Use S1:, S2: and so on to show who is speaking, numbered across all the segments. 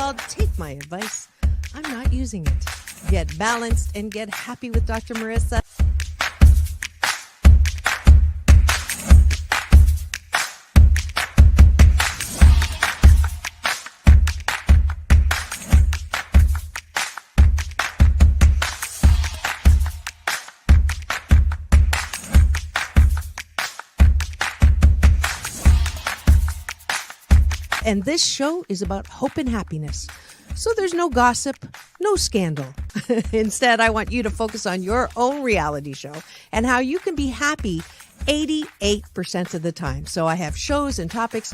S1: called Take My Advice. I'm not using it. Get balanced and get happy with Dr. Marissa. And this show is about hope and happiness. So there's no gossip, no scandal. Instead, I want you to focus on your own reality show and how you can be happy 88% of the time. So I have shows and topics.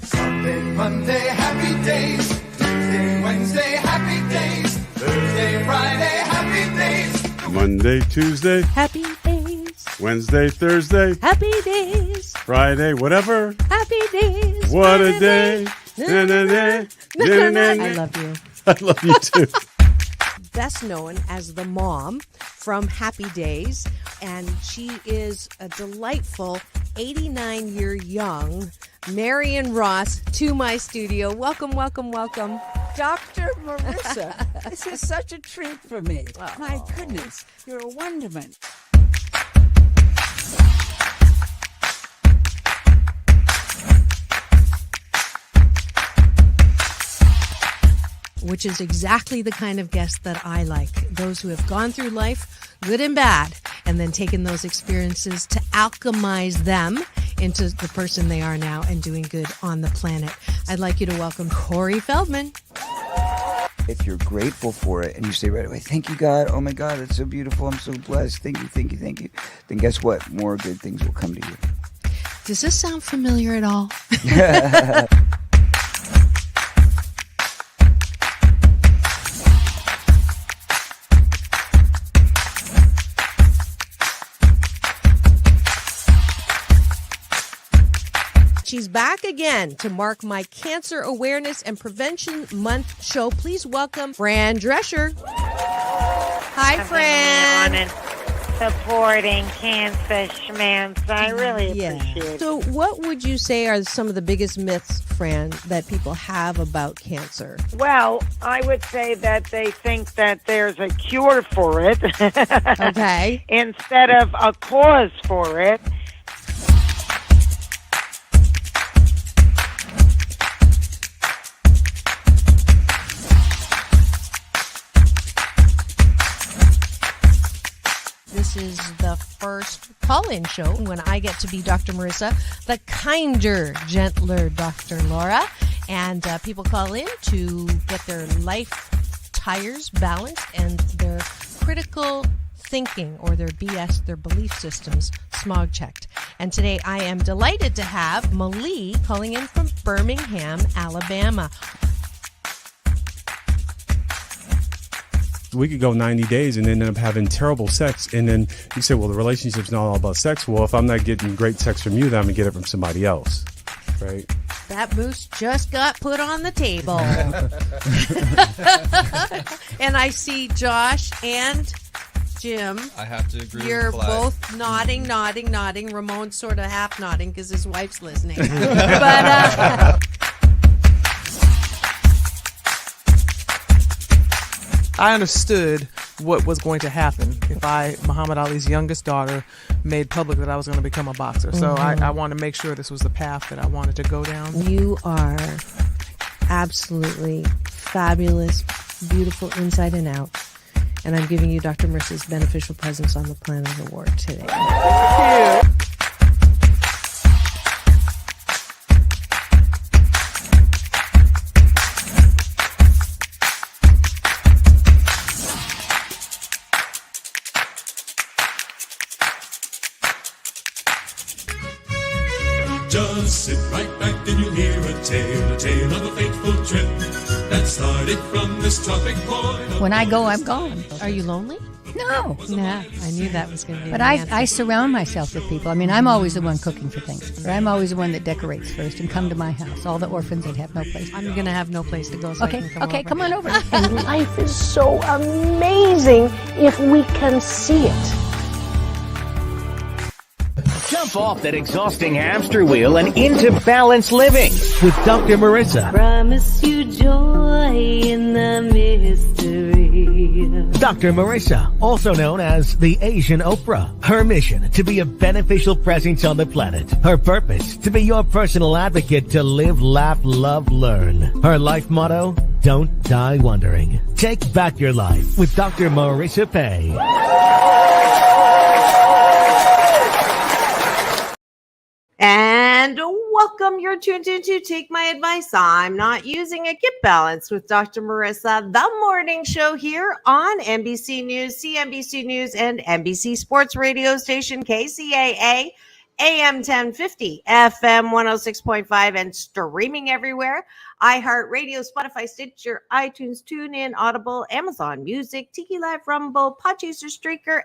S2: Sunday, Monday, happy days. Tuesday, Wednesday, happy days. Thursday, Friday, happy days.
S3: Monday, Tuesday,
S1: Happy days.
S3: Wednesday, Thursday,
S1: Happy days.
S3: Friday, whatever.
S1: Happy days.
S3: What a day. Na, na, na, na, na, na.
S1: I love you.
S3: I love you too.
S1: Best known as the mom from Happy Days, and she is a delightful 89-year young Marion Ross to my studio. Welcome, welcome, welcome.
S4: Dr. Marissa, this is such a treat for me. My goodness, you're a wonderment.
S1: Which is exactly the kind of guest that I like. Those who have gone through life, good and bad, and then taken those experiences to alchemize them into the person they are now and doing good on the planet. I'd like you to welcome Corey Feldman.
S5: If you're grateful for it and you say right away, thank you, God. Oh, my God, it's so beautiful. I'm so blessed. Thank you, thank you, thank you. Then guess what? More good things will come to you.
S1: Does this sound familiar at all? She's back again to mark my Cancer Awareness and Prevention Month show. Please welcome Fran Drescher. Hi, Fran.
S6: On and supporting cancer schmance. I really appreciate it.
S1: So what would you say are some of the biggest myths, Fran, that people have about cancer?
S6: Well, I would say that they think that there's a cure for it.
S1: Okay.
S6: Instead of a cause for it.
S1: This is the first call-in show when I get to be Dr. Marissa, the kinder, gentler Dr. Laura. And people call in to get their life tires balanced and their critical thinking or their BS, their belief systems, smog checked. And today I am delighted to have Malie calling in from Birmingham, Alabama.
S7: We could go 90 days and end up having terrible sex. And then you say, well, the relationship's not all about sex. Well, if I'm not getting great sex from you, then I'm going to get it from somebody else. Right?
S1: That moose just got put on the table. And I see Josh and Jim.
S8: I have to agree
S1: You're
S8: with Clyde.
S1: both nodding. Ramon's sort of half nodding because his wife's listening. But
S9: I understood what was going to happen if Muhammad Ali's youngest daughter, made public that I was going to become a boxer. So I wanted to make sure this was the path that I wanted to go down.
S1: you are absolutely fabulous, beautiful inside and out. And I'm giving you Dr. Marissa's Beneficial Presence on the Planet Award today.
S9: Thank you.
S10: Just sit right back and you'll hear a tale of a fateful trip that started from this tropic point.
S11: When I go, I'm gone.
S1: Are you lonely?
S11: No.
S1: Nah, I knew that was going to be
S11: But
S1: the answer.
S11: I surround myself with people. I mean, I'm always the one cooking for things. Or I'm always the one that decorates first and come to my house. All the orphans that have no place.
S1: I'm going to have no place to go, so I can come over.
S11: Come on over.
S12: And life is so amazing if we can see it.
S2: Jump
S8: Jump off that exhausting hamster wheel and into balanced living with Dr. Marissa.
S13: Promise you joy in the mystery.
S8: Dr. Marissa, also known as the Asian Oprah. Her mission, to be a beneficial presence on the planet. Her purpose, to be your personal advocate to live, laugh, love, learn. Her life motto, don't die wondering. Take back your life with Dr. Marissa Pay.
S14: And welcome. You're tuned into Take My Advice. I'm not using a Get Balance with Dr. Marissa, the morning show here on NBC News, CNBC News, and NBC Sports Radio station KCAA, AM 1050, FM 106.5, and streaming everywhere. iHeartRadio, Spotify, Stitcher, iTunes, TuneIn, Audible, Amazon Music, Tiki Live, Rumble, Podchaser, Spreaker,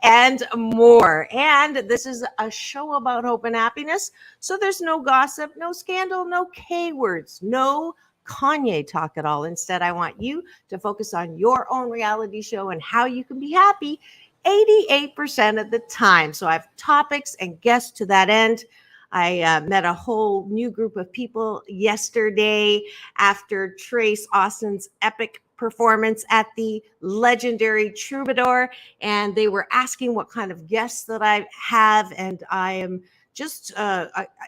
S14: and more. And this is a show about hope and happiness. So there's no gossip, no scandal, no K words, no Kanye talk at all. Instead, I want you to focus on your own reality show and how you can be happy 88% of the time. So I have topics and guests to that end. I met a whole new group of people yesterday after Trace Austin's epic performance at the legendary Troubadour, and they were asking what kind of guests that I have, and I am just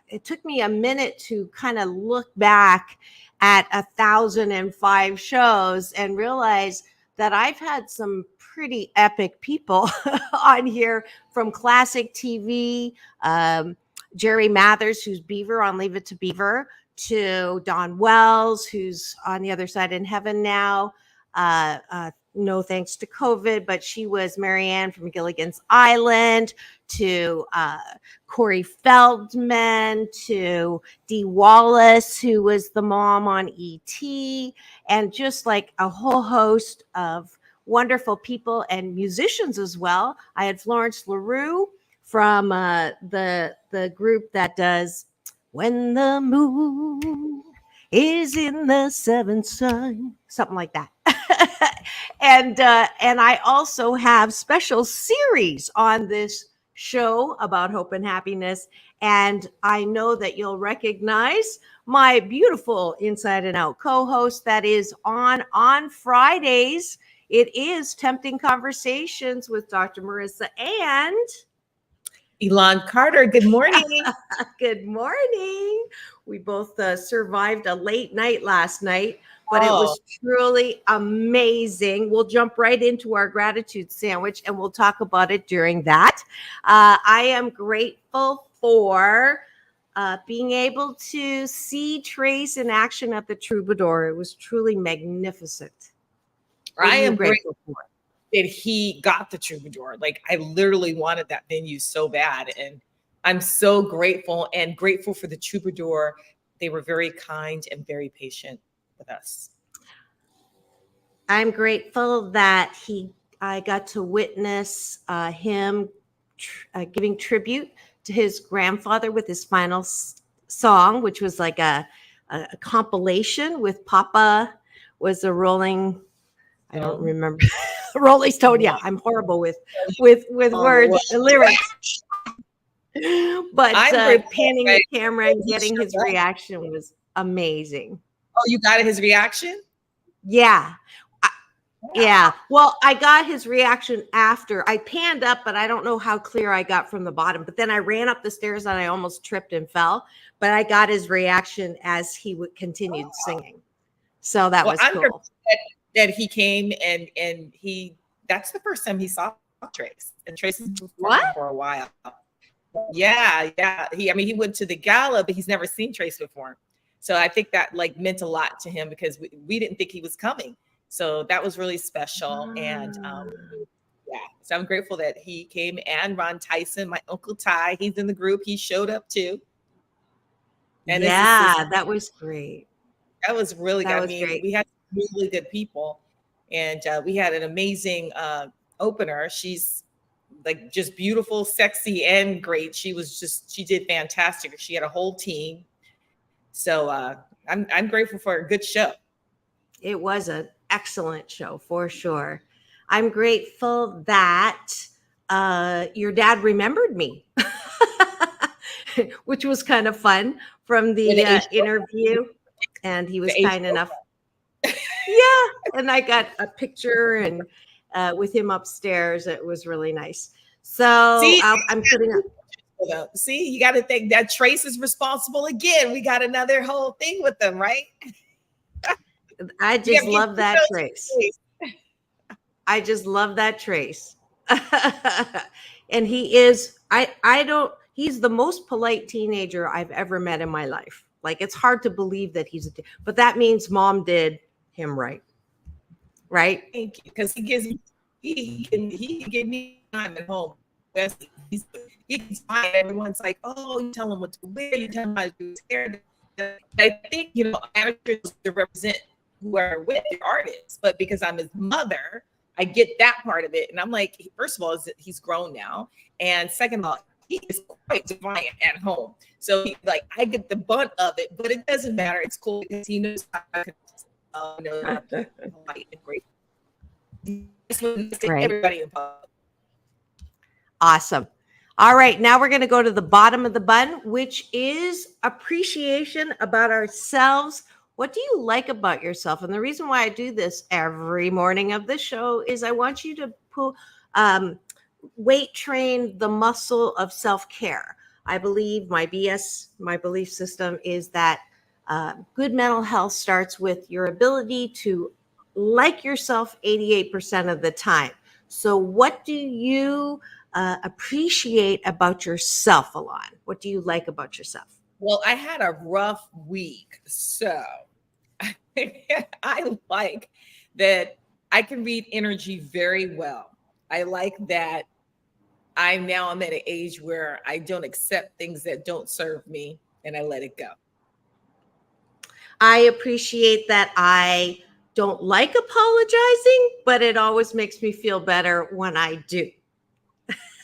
S14: it took me a minute to kind of look back at 1,005 shows and realize that I've had some pretty epic people on here, from classic TV, Jerry Mathers, who's Beaver on Leave It to Beaver, to Dawn Wells, who's on the other side in heaven now. No thanks to COVID, but she was Marianne from Gilligan's Island, to Corey Feldman, to Dee Wallace, who was the mom on E.T., and just like a whole host of wonderful people and musicians as well. I had Florence LaRue from the group that does When the Moon is in the Seventh Sun, something like that. And I also have special series on this show about hope and happiness. And I know that you'll recognize my beautiful Inside and Out co-host that is on Fridays. It is Tempting Conversations with Dr. Marissa and
S15: Elan Carter. Good morning.
S14: Good morning. We both survived a late night last night, but it was truly amazing. We'll jump right into our gratitude sandwich and we'll talk about it during that. I am grateful for being able to see Trace in action at the Troubadour. It was truly magnificent.
S15: I am grateful for that he got the Troubadour. Like, I literally wanted that venue so bad. And I'm so grateful for the Troubadour. They were very kind and very patient with us.
S14: I'm grateful that I got to witness him giving tribute to his grandfather with his final song, which was like a compilation with Papa was a Rolling. I don't remember. Rolling Stone. Yeah, I'm horrible with words and lyrics. But panning the camera and getting his reaction was amazing.
S15: Oh, you got his reaction?
S14: Yeah. Yeah. Well, I got his reaction after. I panned up, but I don't know how clear I got from the bottom. But then I ran up the stairs and I almost tripped and fell. But I got his reaction as he continued singing. So that was cool.
S15: That he came and that's the first time he saw Trace. And Trace has been for a while. Yeah. He went to the gala, but he's never seen Trace before. So I think that meant a lot to him because we didn't think he was coming. So that was really special. And so I'm grateful that he came, and Ron Tyson, my Uncle Ty, he's in the group. He showed up too. And
S14: that was great.
S15: That was really good.
S14: Great.
S15: We had really good people, and we had an amazing opener. She's just beautiful, sexy, and great. She did fantastic. She had a whole team. So I'm grateful for a good show.
S14: It was an excellent show for sure. I'm grateful that your dad remembered me, which was kind of fun from the interview. And he was kind enough. Yeah. And I got a picture and with him upstairs. It was really nice. So
S15: See,
S14: I'm putting up.
S15: See, you got to think that Trace is responsible again. We got another whole thing with them, right?
S14: I just love that Trace. I just love that Trace. And he is, he's the most polite teenager I've ever met in my life. Like, it's hard to believe that but that means mom did him right. Right?
S15: Thank you. Because he can give me time at home. He can find everyone's like, oh, you tell him what to wear, you tell him how to do his hair. I think, managers to represent who are with the artists, but because I'm his mother, I get that part of it. And I'm like, first of all, he's grown now. And second of all, he is quite defiant at home. So I get the bunt of it, but it doesn't matter. It's cool because he knows how to polite and great.
S14: Right.
S15: Everybody involved.
S14: Awesome. All right, now we're going to go to the bottom of the bun, which is appreciation about ourselves. What do you like about yourself? And the reason why I do this every morning of the show is I want you to weight train the muscle of self-care. I believe my belief system is that good mental health starts with your ability to like yourself 88% of the time. So what do you appreciate about yourself, Elan? What do you like about yourself?
S15: Well, I had a rough week, so I like that I can read energy very well. I like that I'm at an age where I don't accept things that don't serve me and I let it go.
S14: I appreciate that I don't like apologizing, but it always makes me feel better when I do.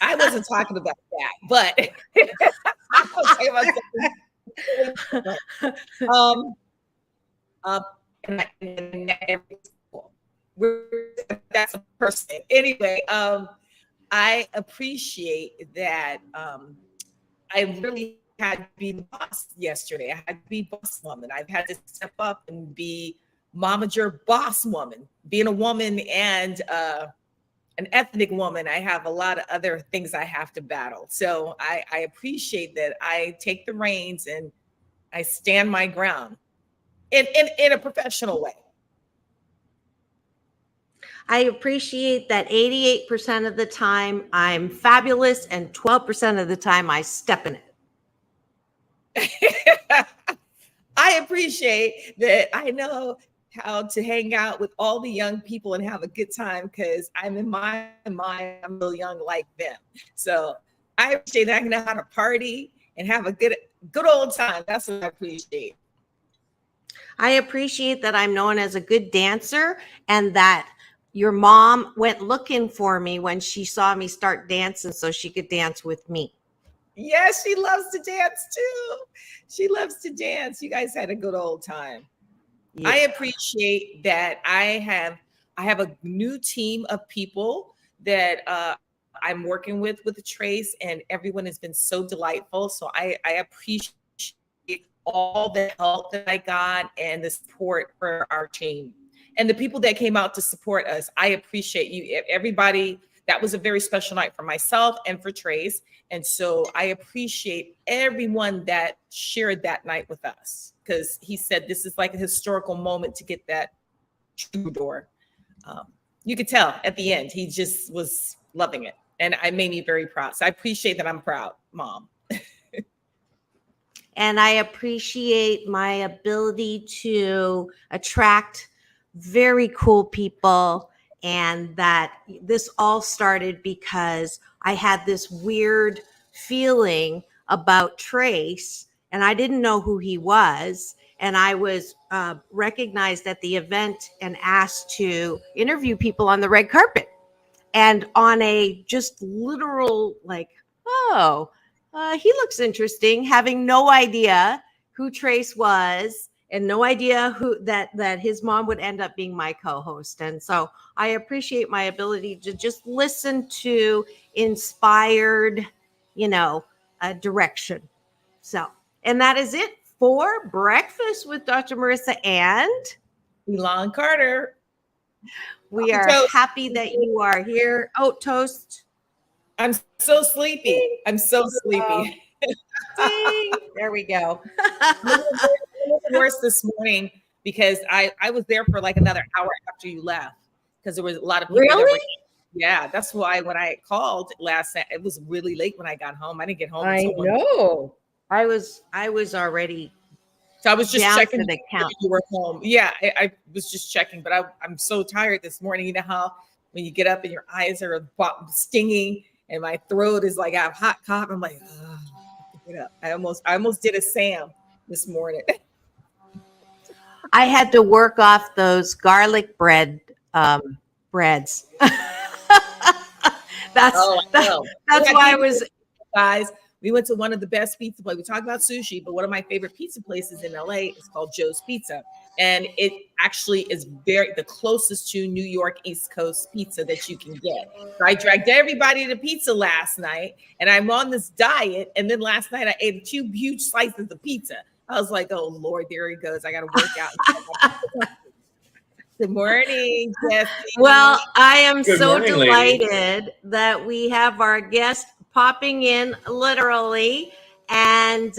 S15: I wasn't talking about that, but I was talking about that's a person. Anyway, I appreciate that. I really had to be the boss yesterday. I had to be boss woman. I've had to step up and be momager boss woman. Being a woman and an ethnic woman, I have a lot of other things I have to battle. So I appreciate that I take the reins and I stand my ground in a professional way.
S14: I appreciate that 88% of the time I'm fabulous and 12% of the time I step in it.
S15: I appreciate that I know how to hang out with all the young people and have a good time because I'm in my mind, I'm real young like them. So I appreciate that I know how to party and have a good old time. That's what I appreciate.
S14: I appreciate that I'm known as a good dancer and that your mom went looking for me when she saw me start dancing so she could dance with me.
S15: Yes, she loves to dance too. She loves to dance. You guys had a good old time. Yeah. I appreciate that I have a new team of people that I'm working with the Trace, and everyone has been so delightful. So I appreciate all the help that I got and the support for our team. And the people that came out to support us, I appreciate you. Everybody, that was a very special night for myself and for Trace. And so I appreciate everyone that shared that night with us because he said this is like a historical moment to get that troubadour. You could tell at the end, he just was loving it. And it made me very proud. So I appreciate that I'm proud, Mom.
S14: And I appreciate my ability to attract very cool people, and that this all started because I had this weird feeling about Trace and I didn't know who he was. And I was recognized at the event and asked to interview people on the red carpet. And on a just literal he looks interesting, having no idea who Trace was and no idea who that his mom would end up being my co-host. And so I appreciate my ability to just listen to inspired, direction. So, and that is it for Breakfast with Dr. Marissa and
S15: Elan Carter.
S14: We are happy that you are here. Oh, toast.
S15: I'm so sleepy. I'm so sleepy.
S14: Ding. There we go.
S15: Worse this morning because I was there for like another hour after you left because there was a lot of people.
S14: Really?
S15: Yeah, that's why when I called last night, it was really late when I got home. I didn't get home.
S14: I know. I was already.
S15: So I was just checking
S14: the count.
S15: You were home. Yeah, I was just checking, but I'm so tired this morning. You know how when you get up and your eyes are stinging and my throat is like I have hot cough. I'm like, get up. I almost did a Sam this morning.
S14: I had to work off those garlic breads. That's why I was.
S15: Guys, we went to one of the best pizza places. We talked about sushi, but one of my favorite pizza places in LA is called Joe's Pizza. And it actually is the closest to New York East Coast pizza that you can get. So I dragged everybody to pizza last night and I'm on this diet. And then last night I ate 2 huge slices of pizza. I was like, oh Lord, there he goes. I got to work out. Good morning, Jesse.
S14: Well, I am
S3: Good
S14: so
S3: morning,
S14: delighted that we have our guest popping in literally. And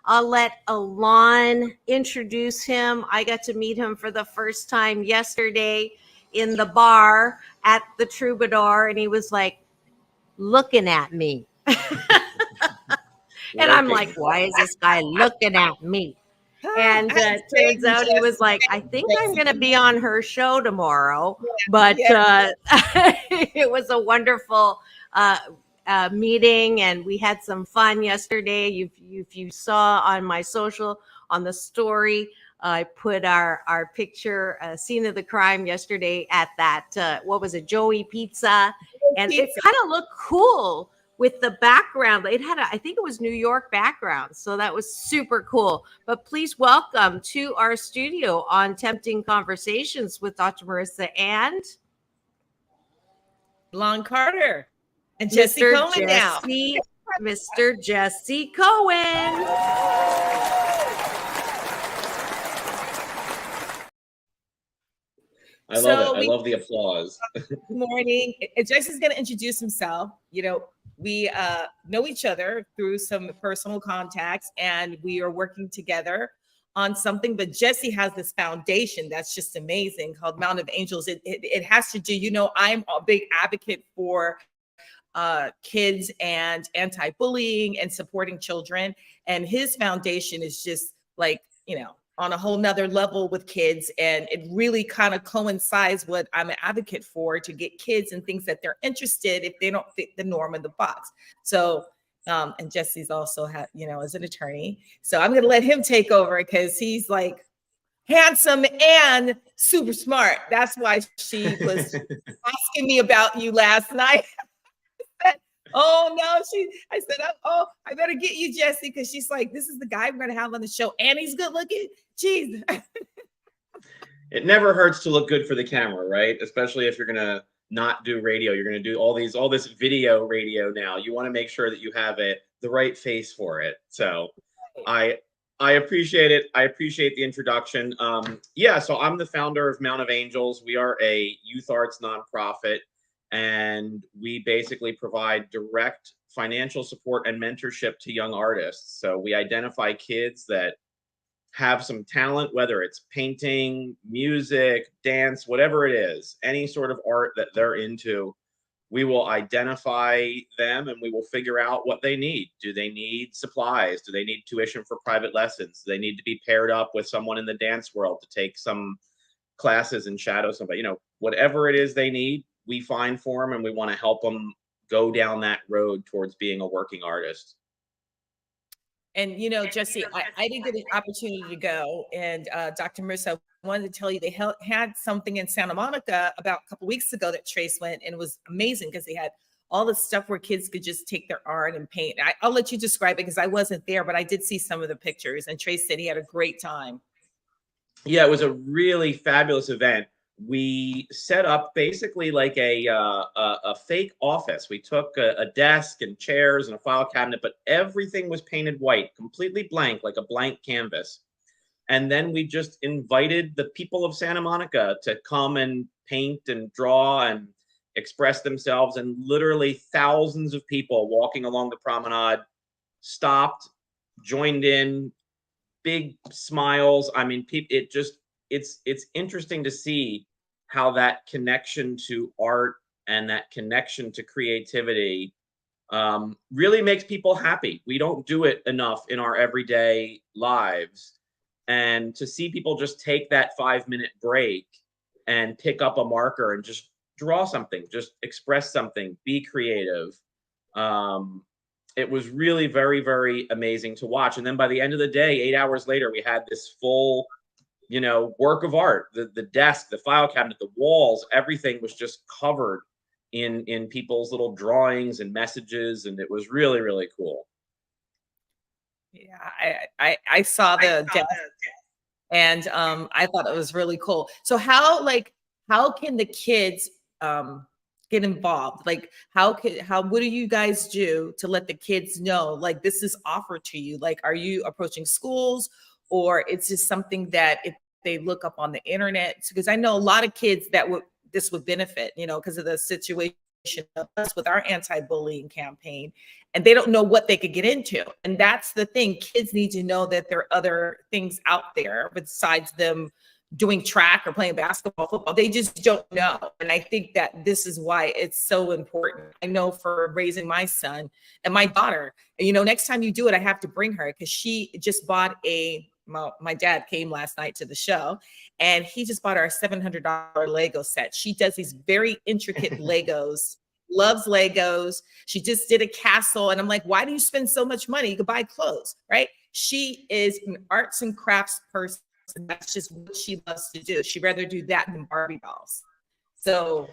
S14: I'll let Elan introduce him. I got to meet him for the first time yesterday in the bar at the Troubadour. And he was like looking at me. And I'm like, why is this guy looking at me? And turns out he was like, I think I'm going to be on her show tomorrow. But it was a wonderful meeting, and we had some fun yesterday. If you saw on my social, on the story, I put our picture, scene of the crime yesterday at that, what was it, Joey Pizza. And it kind of looked cool with the background. It had I think it was New York background. So that was super cool. But please welcome to our studio on Tempting Conversations with Dr. Marissa and
S15: Elan Carter and Jesse Cohen now.
S14: Mr. Jesse Cohen.
S3: I love it. I love the applause.
S15: Good morning. Jesse's going to introduce himself. We know each other through some personal contacts, and we are working together on something. But Jesse has this foundation that's just amazing called Mount of Angels. It has to do, I'm a big advocate for kids and anti-bullying and supporting children. And his foundation is just like, on a whole nother level with kids. And it really kind of coincides what I'm an advocate for, to get kids and things that they're interested if they don't fit the norm in the box. So, and Jesse's also is an attorney. So I'm going to let him take over because he's like handsome and super smart. That's why she was asking me about you last night. Oh no, I said, I better get you, Jesse, because she's like, this is the guy we're gonna have on the show, and he's good looking. Jeez.
S3: It never hurts to look good for the camera, right? Especially if you're gonna not do radio, you're gonna do all this video radio now. You want to make sure that you have the right face for it. So I appreciate it. I appreciate the introduction. So I'm the founder of Mount of Angels. We are a youth arts nonprofit. And we basically provide direct financial support and mentorship to young artists. So we identify kids that have some talent, whether it's painting, music, dance, whatever it is, any sort of art that they're into. We will identify them and we will figure out what they need. Do they need supplies? Do they need tuition for private lessons? Do they need to be paired up with someone in the dance world to take some classes and shadow somebody? Whatever it is they need, we find for them, and we want to help them go down that road towards being a working artist.
S15: And, Jesse, I didn't get an opportunity to go. And Dr. Marissa, I wanted to tell you, they had something in Santa Monica about a couple weeks ago that Trace went, and it was amazing because they had all the stuff where kids could just take their art and paint. I'll let you describe it because I wasn't there, but I did see some of the pictures, and Trace said he had a great time.
S3: Yeah, it was a really fabulous event. We set up basically like a fake office. We took a desk and chairs and a file cabinet, but everything was painted white, completely blank, like a blank canvas. And then we just invited the people of Santa Monica to come and paint and draw and express themselves. And literally thousands of people walking along the promenade stopped, joined in, big smiles. I mean, it's interesting to see how that connection to art and that connection to creativity really makes people happy. We don't do it enough in our everyday lives. And to see people just take that 5-minute break and pick up a marker and just draw something, just express something, be creative. It was really very, very amazing to watch. And then by the end of the day, 8 hours later, we had this full, work of art. The desk, the file cabinet, the walls, everything was just covered in people's little drawings and messages. And it was really, really cool.
S15: Yeah, I saw the desk, and I thought it was really cool. So how can the kids get involved? Like what do you guys do to let the kids know like this is offered to you? Like, are you approaching schools, or it's just something that if they look up on the internet? Because I know a lot of kids that this would benefit, because of the situation of us with our anti-bullying campaign, and they don't know what they could get into. And that's the thing. Kids need to know that there are other things out there besides them doing track or playing basketball, football. They just don't know. And I think that this is why it's so important. I know for raising my son and my daughter, next time you do it, I have to bring her because she just bought my dad came last night to the show, and he just bought our $700 Lego set. She does these very intricate Legos, loves Legos. She just did a castle. And I'm like, why do you spend so much money? You could buy clothes, right? She is an arts and crafts person. That's just what she loves to do. She'd rather do that than Barbie dolls. So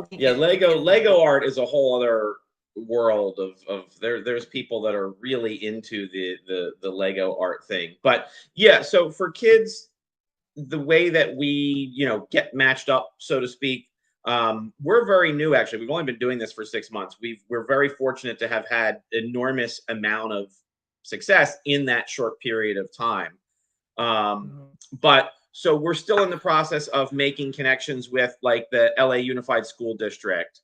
S3: Lego art is a whole other world of there's people that are really into the Lego art thing. But yeah, so for kids, the way that we get matched up, so to speak, we're very new. Actually, we've only been doing this for 6 months. We're very fortunate to have had enormous amount of success in that short period of time. But so we're still in the process of making connections with like the LA Unified School District.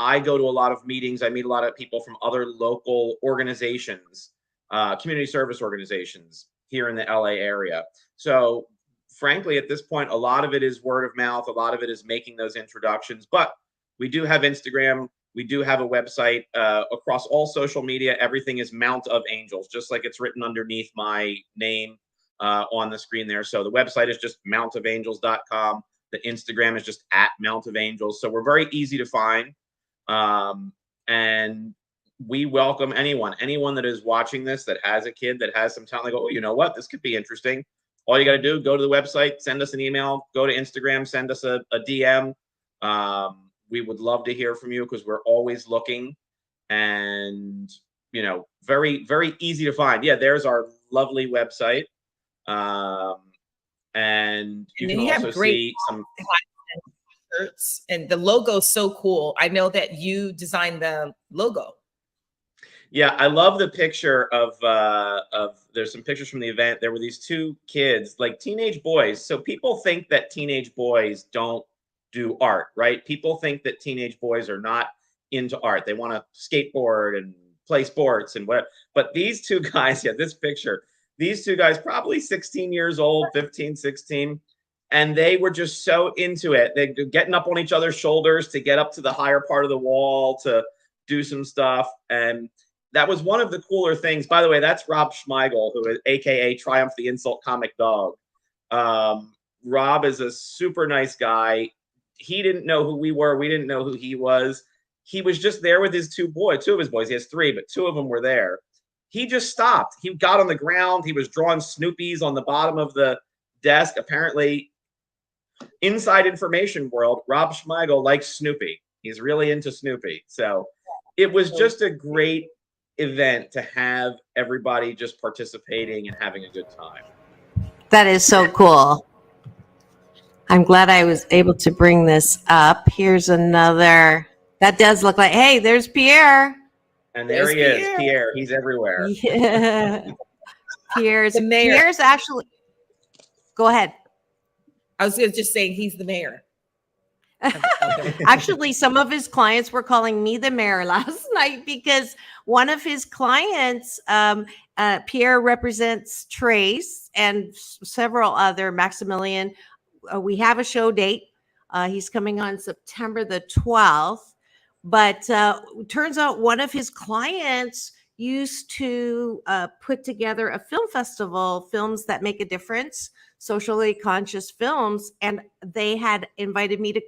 S3: I go to a lot of meetings. I meet a lot of people from other local organizations, community service organizations here in the LA area. So frankly, at this point, a lot of it is word of mouth. A lot of it is making those introductions, but we do have Instagram. We do have a website across all social media. Everything is Mount of Angels, just like it's written underneath my name on the screen there. So the website is just mountofangels.com. The Instagram is just @MountofAngels. So we're very easy to find. And we welcome anyone that is watching this, that has a kid, that has some talent. They go, oh, you know what? This could be interesting. All you got to do, go to the website, send us an email, go to Instagram, send us a DM. We would love to hear from you because we're always looking, and very, very easy to find. Yeah, there's our lovely website. And you can also see some
S15: shirts, and the logo's so cool. I know that you designed the logo.
S3: Yeah, I love the picture of there's some pictures from the event. There were these two kids, like teenage boys. So people think that teenage boys don't do art, right? People think that teenage boys are not into art. They want to skateboard and play sports and what. But these two guys, this picture, these two guys, probably 16 years old, 15, 16. And they were just so into it. They're getting up on each other's shoulders to get up to the higher part of the wall to do some stuff. And that was one of the cooler things. By the way, that's Rob Schmeigel, who is AKA Triumph the Insult Comic Dog. Rob is a super nice guy. He didn't know who we were. We didn't know who he was. He was just there with his two of his boys. He has 3, but 2 of them were there. He just stopped. He got on the ground. He was drawing Snoopies on the bottom of the desk. Apparently, inside information world, Rob Schmeigel likes Snoopy. He's really into Snoopy. So it was just a great event to have everybody just participating and having a good time.
S14: That is so cool. I'm glad I was able to bring this up. Here's another. That does look like, hey, there's Pierre.
S3: And there he is, Pierre. He's everywhere.
S14: Yeah. Pierre's
S15: The mayor.
S14: Pierre's actually. Go ahead.
S15: I was just saying he's the mayor.
S14: Actually, some of his clients were calling me the mayor last night because one of his clients, Pierre, represents Trace and several other Maximilian. We have a show date. He's coming on September the 12th. But turns out one of his clients used to put together a film festival, Films That Make a Difference, socially conscious films. And they had invited me to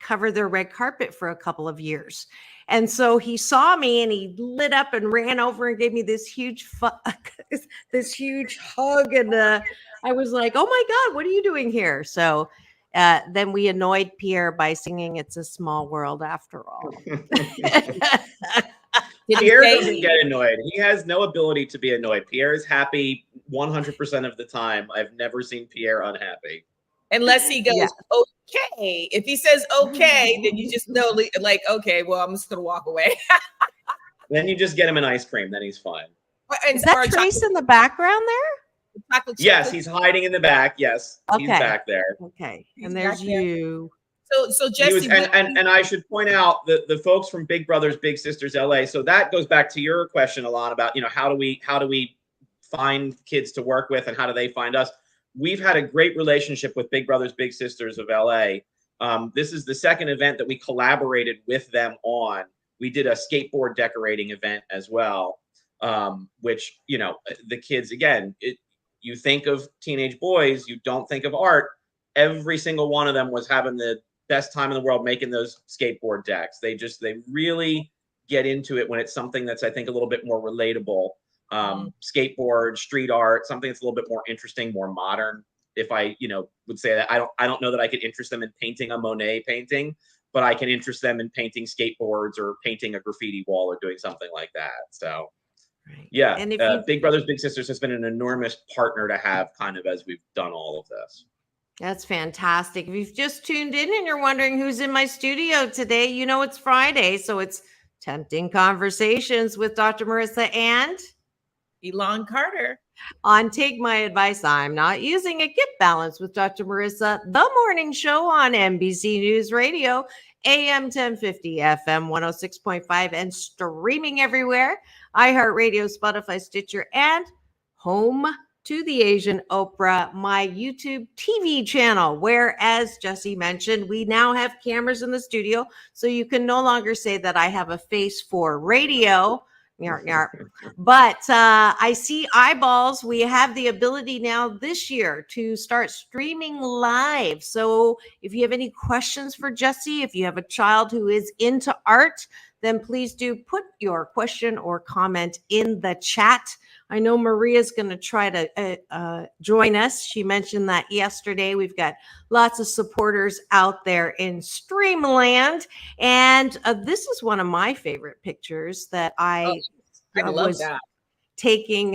S14: cover their red carpet for a couple of years. And so he saw me and he lit up and ran over and gave me this huge hug. And I was like, oh my God, what are you doing here? So then we annoyed Pierre by singing It's a Small World After All.
S3: Pierre doesn't get annoyed. He has no ability to be annoyed. Pierre is happy 100% of the time. I've never seen Pierre unhappy.
S15: Unless he goes, okay. If he says okay, then you just know, like, okay, well, I'm just going to walk away.
S3: Then you just get him an ice cream. Then he's fine.
S14: Is that Trace in the background there?
S3: Yes, he's hiding in the back. Yes,
S14: Okay.
S3: he's back there.
S14: Okay. And there's you.
S15: So Jesse,
S3: and I should point out the folks from Big Brothers Big Sisters LA. So that goes back to your question, Elan, about how do we find kids to work with and how do they find us? We've had a great relationship with Big Brothers Big Sisters of LA. This is the second event that we collaborated with them on. We did a skateboard decorating event as well, which the kids, again, you think of teenage boys, you don't think of art. Every single one of them was having the best time in the world making those skateboard decks. They really get into it when it's something that's, I think, a little bit more relatable. Skateboard, street art, something that's a little bit more interesting, more modern. If I, would say that I don't know that I could interest them in painting a Monet painting, but I can interest them in painting skateboards or painting a graffiti wall or doing something like that. So, yeah,
S14: And if
S3: Big Brothers Big Sisters has been an enormous partner to have kind of as we've done all of this.
S14: That's fantastic. If you've just tuned in and you're wondering who's in my studio today, it's Friday. So it's Tempting Conversations with Dr. Marissa and
S15: Elan Carter.
S14: On Take My Advice, I'm Not Using It. Get Balance with Dr. Marissa, the morning show on NBC News Radio, AM 1050, FM 106.5, and streaming everywhere. iHeartRadio, Spotify, Stitcher, and home to the Asian Oprah, my YouTube TV channel, where, as Jesse mentioned, we now have cameras in the studio, so you can no longer say that I have a face for radio. But I see eyeballs. We have the ability now this year to start streaming live. So if you have any questions for Jesse, if you have a child who is into art, then please do put your question or comment in the chat. I know Maria's going to try to join us. She mentioned that yesterday. We've got lots of supporters out there in Streamland. And this is one of my favorite pictures that I
S15: love
S14: was
S15: that.
S14: taking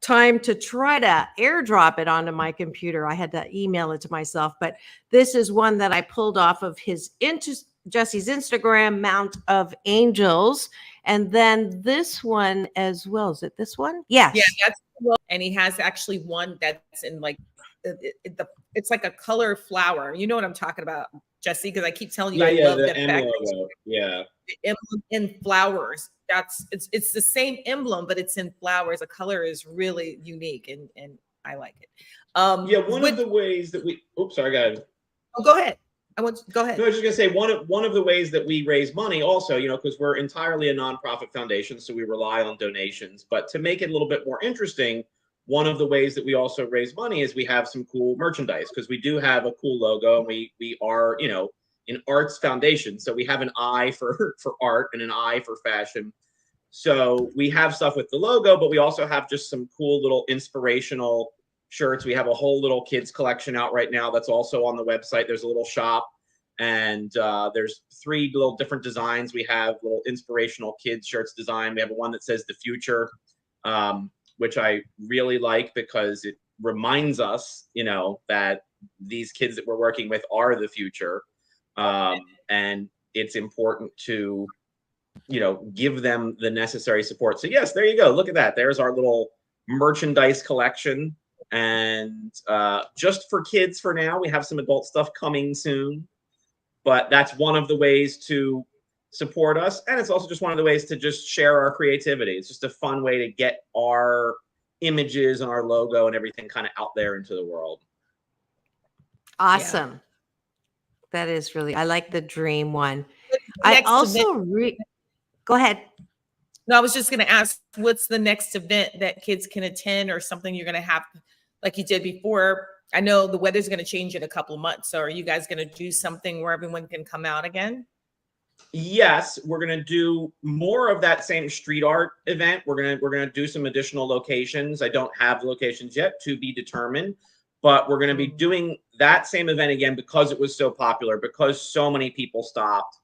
S14: time to try to airdrop it onto my computer. I had to email it to myself. But this is one that I pulled off of Jesse's Instagram, Mount of Angels. And then this one as well. Is it this one? Yes.
S15: Yeah, that's and he has actually one that's in like it's like a color flower. You know what I'm talking about, Jesse? Because I keep telling you, I love
S3: the
S15: that
S3: emblem
S15: fact.
S3: logo. Yeah,
S15: The emblem in flowers. It's the same emblem, but it's in flowers. The color is really unique, and I like it.
S3: One of the ways that we. Oops, sorry, guys.
S15: Oh, go ahead. Go ahead.
S3: No, I was just gonna say one of the ways that we raise money also, because we're entirely a nonprofit foundation, so we rely on donations. But to make it a little bit more interesting, one of the ways that we also raise money is we have some cool merchandise, because we do have a cool logo, and we are, an arts foundation. So we have an eye for art and an eye for fashion. So we have stuff with the logo, but we also have just some cool little inspirational shirts. We have a whole little kids collection out right now that's also on the website. There's a little shop, And there's 3 little different designs. We have little inspirational kids shirts design. We have one that says the future, which I really like because it reminds us, that these kids that we're working with are the future. And it's important to, give them the necessary support. So yes, there you go. Look at that. There's our little merchandise collection. And just for kids for now, we have some adult stuff coming soon. But that's one of the ways to support us. And it's also just one of the ways to just share our creativity. It's just a fun way to get our images and our logo and everything kind of out there into the world.
S14: Awesome. Yeah. That is really, I like the dream one.
S15: I
S14: also, go ahead.
S15: No, I was just going to ask, what's the next event that kids can attend or something you're going to have like you did before? I know the weather's going to change in a couple of months. So are you guys going to do something where everyone can come out again?
S3: Yes, we're going to do more of that same street art event. We're going to do some additional locations. I don't have the locations yet, to be determined, but we're going to be doing that same event again because it was so popular, because so many people stopped.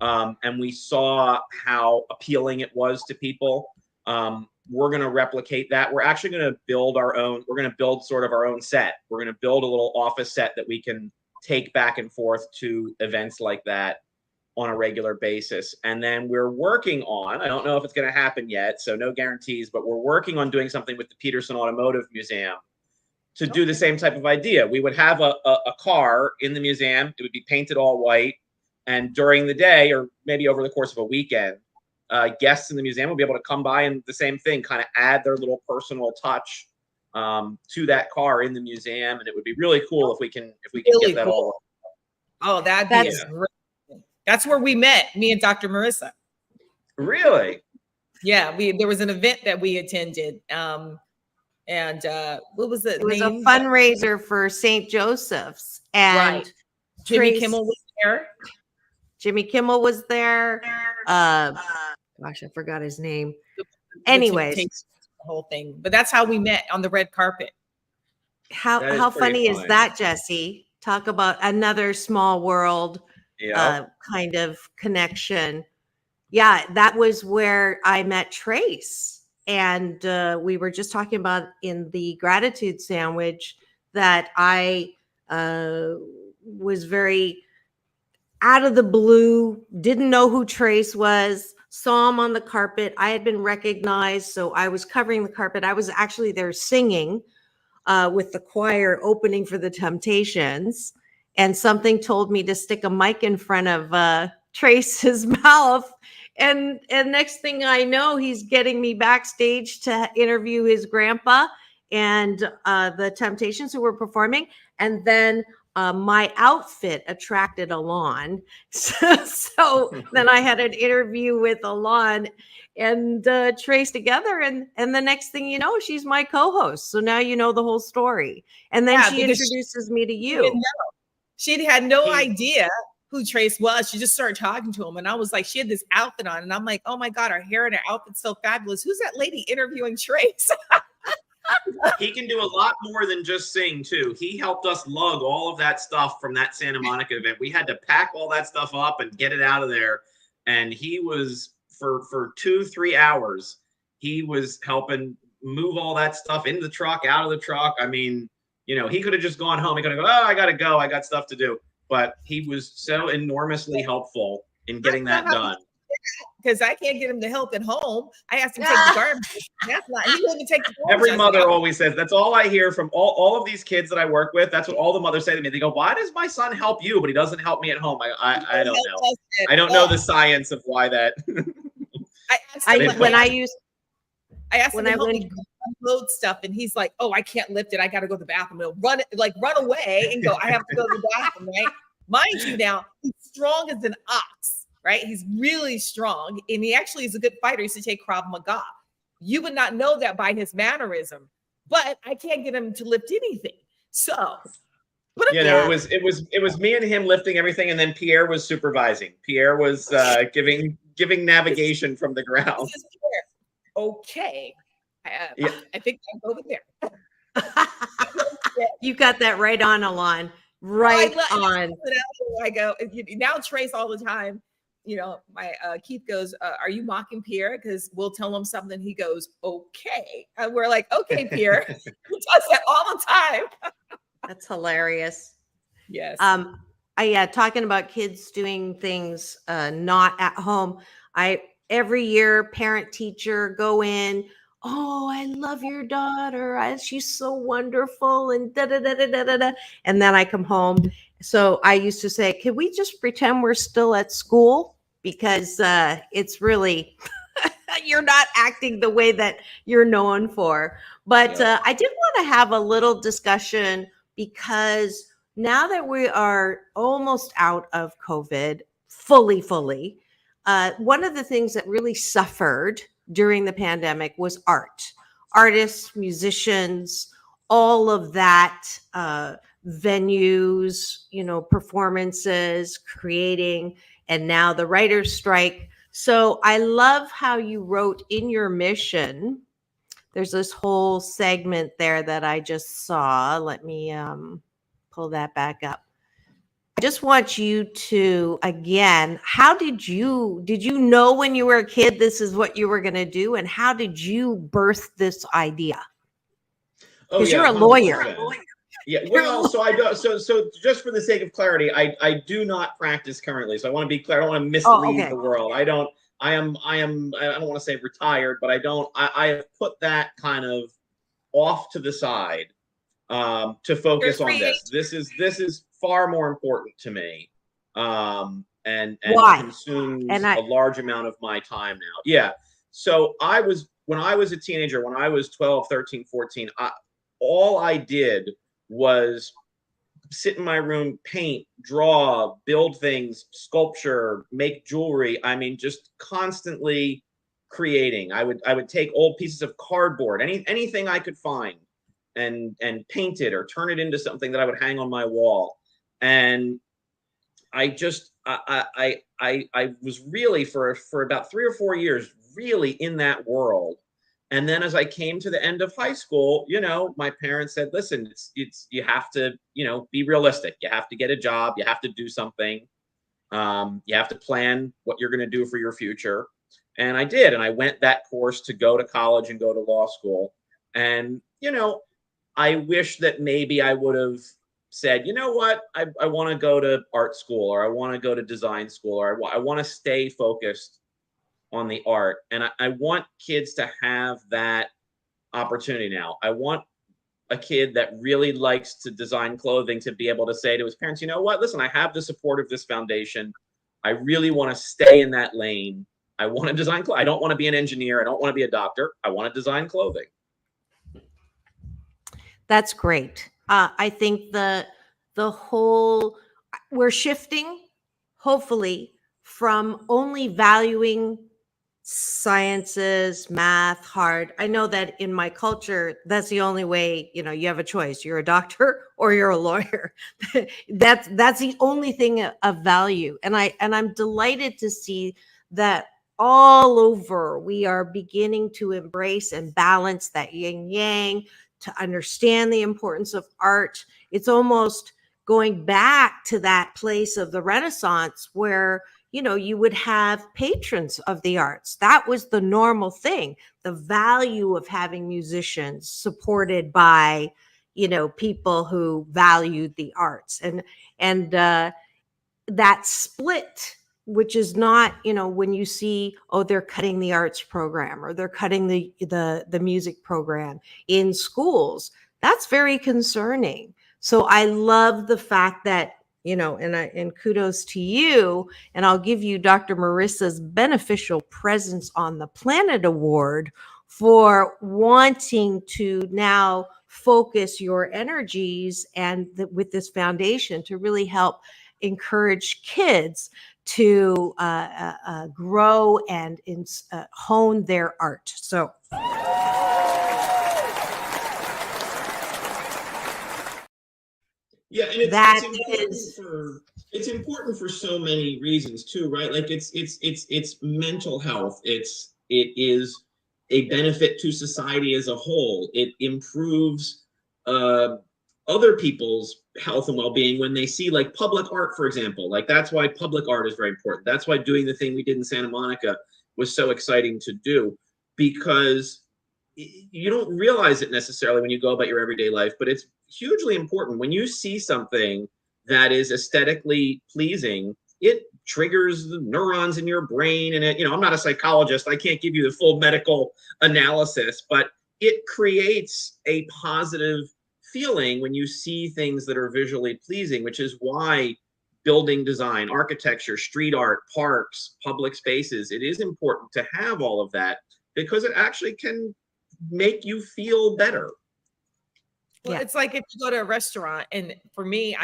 S3: And we saw how appealing it was to people. We're going to replicate that. We're actually going to build our own. We're going to build sort of our own set. We're going to build a little office set that we can take back and forth to events like that on a regular basis. And then we're working on, I don't know if it's going to happen yet, so no guarantees, but we're working on doing something with the Peterson Automotive Museum to do the same type of idea. We would have a car in the museum. It would be painted all white. And during the day, or maybe over the course of a weekend, guests in the museum will be able to come by and the same thing, kind of add their little personal touch to that car in the museum. And it would be really cool if we can
S15: really
S3: get that all.
S15: Oh, that'd be great. That's where we met, me and Dr. Marissa.
S3: Really?
S15: Yeah, there was an event that we attended. And what was it?
S14: It was a fundraiser for St. Joseph's. And
S15: Jimmy Kimmel was there.
S14: Jimmy Kimmel was there. Gosh, I forgot his name. Anyways,
S15: the whole thing. But that's how we met on the red carpet.
S14: How funny is that, Jesse? Talk about another small world kind of connection. Yeah, that was where I met Trace. And we were just talking about in the gratitude sandwich that I was very out of the blue, didn't know who Trace was, saw him on the carpet. I had been recognized, so I was covering the carpet. I was actually there singing with the choir opening for the Temptations, and something told me to stick a mic in front of Trace's mouth. And next thing I know, he's getting me backstage to interview his grandpa and the Temptations who were performing. And then my outfit attracted Elan. So then I had an interview with Elan and Trace together. And the next thing you know, she's my co-host. So now you know the whole story. And then she introduces me to you.
S15: She had no idea who Trace was. She just started talking to him. And I was like, she had this outfit on. And I'm like, oh my God, her hair and her outfit's so fabulous. Who's that lady interviewing Trace?
S3: He can do a lot more than just sing too. He helped us lug all of that stuff from that Santa Monica event. We had to pack all that stuff up and get it out of there. And he was for 2-3 hours, he was helping move all that stuff into the truck, out of the truck. I mean, he could have just gone home. He could have gone, oh, I got to go. I got stuff to do. But he was so enormously helpful in getting that done.
S15: Because I can't get him to help at home. I asked him to take the garbage. He wouldn't take the garbage.
S3: Every mother always says, that's all I hear from all of these kids that I work with. That's what all the mothers say to me. They go, why does my son help you, but he doesn't help me at home? I don't know. I don't know the science of why that.
S15: I asked him when I unload stuff, and he's like, oh, I can't lift it. I got to go to the bathroom. He'll run away and go, I have to go to the bathroom, right? Mind you now, he's strong as an ox. Right? He's really strong, and he actually is a good fighter. He used to take Krav Maga. You would not know that by his mannerism, but I can't get him to lift anything. So,
S3: it was me and him lifting everything, and then Pierre was supervising. Pierre was giving navigation from the ground.
S15: Okay, I think I'll go over there.
S14: You got that right on, Elan. Right
S15: on. I go now. Trace all the time. You know, my Keith goes, "Are you mocking Pierre?" Because we'll tell him something. He goes, "Okay," and we're like, "Okay, Pierre." He does that all the time.
S14: That's hilarious.
S15: Yes.
S14: Yeah, talking about kids doing things not at home. Every year, parent teacher go in. Oh, I love your daughter. She's so wonderful, and da da da da da da da. And then I come home. So I used to say, "Can we just pretend we're still at school?" Because it's really you're not acting the way that you're known for. But I did want to have a little discussion because now that we are almost out of COVID fully, one of the things that really suffered during the pandemic was artists, musicians, all of that, venues, performances, creating, and now the writer's strike. So I love how you wrote in your mission. There's this whole segment there that I just saw. Let me pull that back up. I just want you to, again, how did you know when you were a kid this is what you were going to do, and how did you birth this idea? Because you're a lawyer.
S3: Yeah, well, so I do. So just for the sake of clarity, I do not practice currently. So I want to be clear. I don't want to mislead the world. I don't want to say retired, but I have put that kind of off to the side to focus on this. This is far more important to me, and consumes a large amount of my time now. Yeah. So when I was a teenager, when I was 12, 13, 14, all I did was sit in my room, paint, draw, build things, sculpture, make jewelry. I mean, just constantly creating. I would take old pieces of cardboard, anything I could find, and paint it or turn it into something that I would hang on my wall. And I just I was really for about 3 or 4 years really in that world. And then as I came to the end of high school, my parents said, listen, it's you have to, be realistic. You have to get a job. You have to do something. You have to plan what you're going to do for your future. And I did. And I went that course to go to college and go to law school. And, I wish that maybe I would have said, you know what, I want to go to art school, or I want to go to design school, or I want to stay focused on the art. And I want kids to have that opportunity now. I want a kid that really likes to design clothing to be able to say to his parents, you know what, listen, I have the support of this foundation. I really want to stay in that lane. I want to design clothes. I don't want to be an engineer. I don't want to be a doctor. I want to design clothing.
S14: That's great. I think the whole, we're shifting, hopefully, from only valuing sciences, math, hard. I know that in my culture, that's the only way, you have a choice. You're a doctor or you're a lawyer. That's the only thing of value. And I'm delighted to see that all over we are beginning to embrace and balance that yin yang, to understand the importance of art. It's almost going back to that place of the Renaissance where, you would have patrons of the arts. That was the normal thing. The value of having musicians supported by, people who valued the arts, and that split, which is not, when you see, they're cutting the arts program or they're cutting the music program in schools. That's very concerning. So I love the fact that, and kudos to you, and I'll give you Dr. Marissa's Beneficial Presence on the Planet Award for wanting to now focus your energies and with this foundation to really help encourage kids to grow and hone their art. So
S3: yeah, and it's important for so many reasons too, right? Like it's mental health. It is a benefit to society as a whole. It improves other people's health and well-being when they see like public art, for example. Like that's why public art is very important. That's why doing the thing we did in Santa Monica was so exciting to do, because you don't realize it necessarily when you go about your everyday life, but it's hugely important. When you see something that is aesthetically pleasing, it triggers the neurons in your brain. And it, I'm not a psychologist. I can't give you the full medical analysis, but it creates a positive feeling when you see things that are visually pleasing, which is why building design, architecture, street art, parks, public spaces, it is important to have all of that because it actually can make you feel better.
S15: Well, it's like if you go to a restaurant, and for me,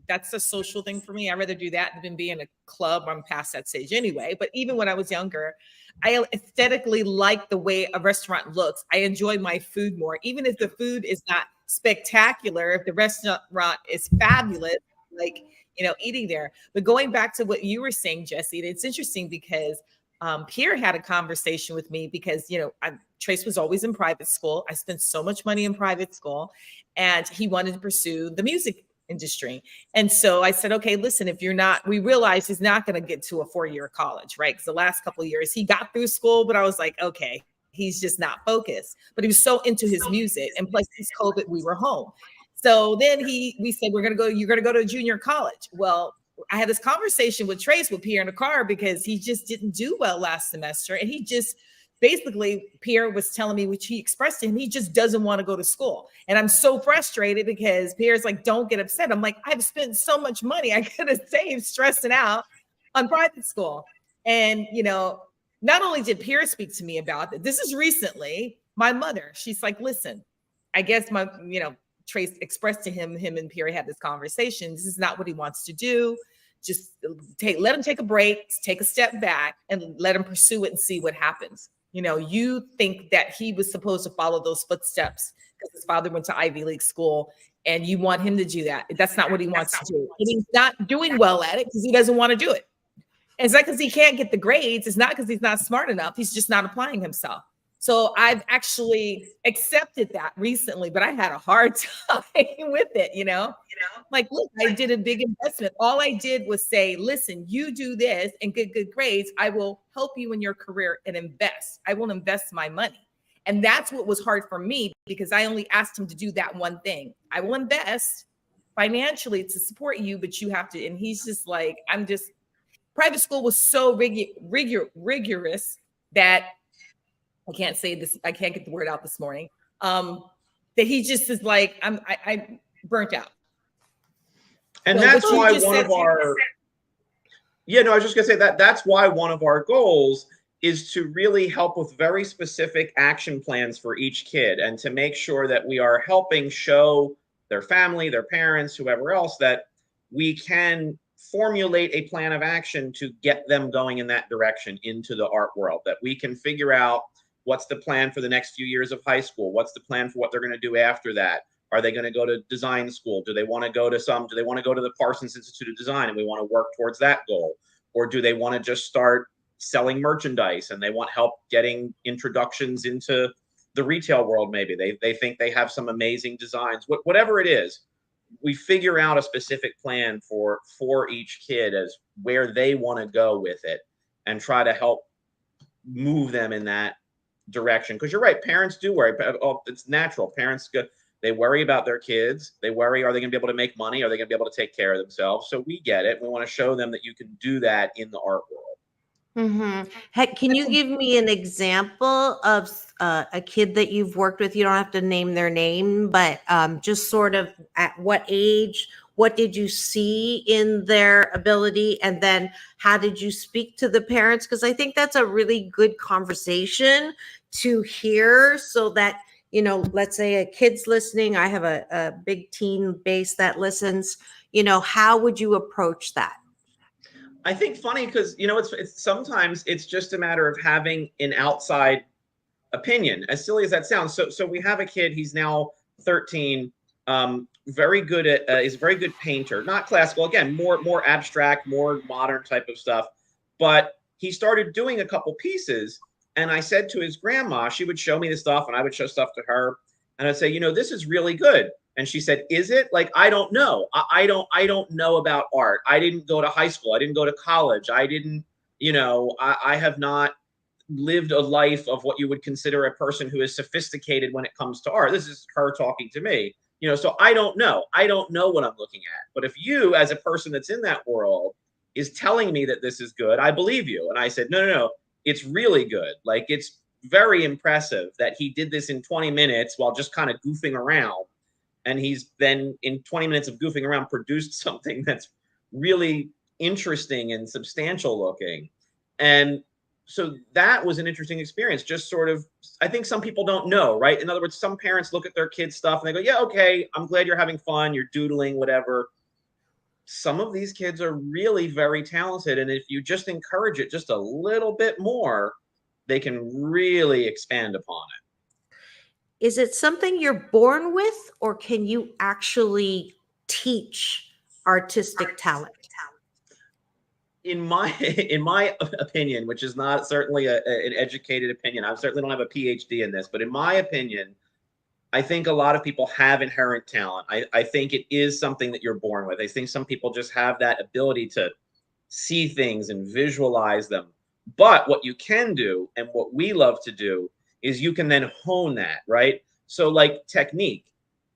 S15: that's a social thing for me. I'd rather do that than be in a club. I'm past that stage anyway. But even when I was younger, I aesthetically like the way a restaurant looks. I enjoy my food more, even if the food is not spectacular. If the restaurant is fabulous, like, eating there. But going back to what you were saying, Jesse, it's interesting because Pierre had a conversation with me because, Trace was always in private school. I spent so much money in private school, and he wanted to pursue the music industry. And so I said, okay, listen, we realized he's not going to get to a 4-year college, right? Because the last couple of years he got through school, but I was like, okay, he's just not focused. But he was so into his music, and plus it's COVID, we were home. So then we said, you're going to go to a junior college. Well, I had this conversation with Trace with Pierre in the car because he just didn't do well last semester. And he just basically, Pierre was telling me, which he expressed to him, he just doesn't want to go to school. And I'm so frustrated because Pierre's like, don't get upset. I'm like, I've spent so much money. I could have saved stressing out on private school. And, not only did Pierre speak to me about it, this is recently, my mother, she's like, listen, I guess Trace expressed to him and Pierre had this conversation. This is not what he wants to do. Just let him take a break, take a step back, and let him pursue it and see what happens. You think that he was supposed to follow those footsteps because his father went to Ivy League school, and you want him to do that. That's not what he wants to do. And he's not doing well at it because he doesn't want to do it. And it's not because he can't get the grades. It's not because he's not smart enough. He's just not applying himself. So I've actually accepted that recently, but I had a hard time with it, Like, look, I did a big investment. All I did was say, listen, you do this and get good grades. I will help you in your career and invest. I will invest my money. And that's what was hard for me because I only asked him to do that one thing. I will invest financially to support you, but you have to. And he's just like, private school was so rigorous that I can't say this. I can't get the word out this morning. That he just is like, I burnt out.
S3: And so that's why one of our, I was just gonna say that's why one of our goals is to really help with very specific action plans for each kid and to make sure that we are helping show their family, their parents, whoever else, that we can formulate a plan of action to get them going in that direction into the art world, that we can figure out what's the plan for the next few years of high school? What's the plan for what they're going to do after that? Are they going to go to design school? Do they want to go to the Parsons Institute of Design and we want to work towards that goal? Or do they want to just start selling merchandise and they want help getting introductions into the retail world? Maybe they think they have some amazing designs. Whatever it is, we figure out a specific plan for each kid as where they want to go with it and try to help move them in that direction. Because you're right, parents do worry. It's natural. Parents they worry about their kids. They worry, are they going to be able to make money? Are they going to be able to take care of themselves? So we get it. We want to show them that you can do that in the art world.
S14: Mm-hmm. Can you give me an example of a kid that you've worked with? You don't have to name their name, but just sort of at what age, what did you see in their ability? And then how did you speak to the parents? Because I think that's a really good conversation to hear so that, let's say a kid's listening. I have a big teen base that listens. How would you approach that?
S3: I think funny because, it's sometimes it's just a matter of having an outside opinion, as silly as that sounds. So we have a kid, he's now 13, very good at, is a very good painter, not classical, again, more abstract, more modern type of stuff. But he started doing a couple pieces and I said to his grandma, she would show me the stuff and I would show stuff to her. And I'd say, this is really good. And she said, is it? Like, I don't know. I don't know about art. I didn't go to high school. I didn't go to college. I didn't, I have not lived a life of what you would consider a person who is sophisticated when it comes to art. This is her talking to me, so I don't know. I don't know what I'm looking at. But if you, as a person that's in that world, is telling me that this is good, I believe you. And I said, no, it's really good. Like, it's very impressive that he did this in 20 minutes while just kind of goofing around. And he's then, in 20 minutes of goofing around, produced something that's really interesting and substantial looking. And so that was an interesting experience. Just sort of, I think some people don't know, right? In other words, some parents look at their kids' stuff and they go, yeah, okay, I'm glad you're having fun, you're doodling, whatever. Some of these kids are really very talented. And if you just encourage it just a little bit more, they can really expand upon it.
S14: Is it something you're born with, or can you actually teach artistic talent?
S3: In my opinion, which is not certainly an educated opinion, I certainly don't have a PhD in this, but in my opinion, I think a lot of people have inherent talent. I think it is something that you're born with. I think some people just have that ability to see things and visualize them. But what you can do, and what we love to do, is you can then hone that, right? So like technique,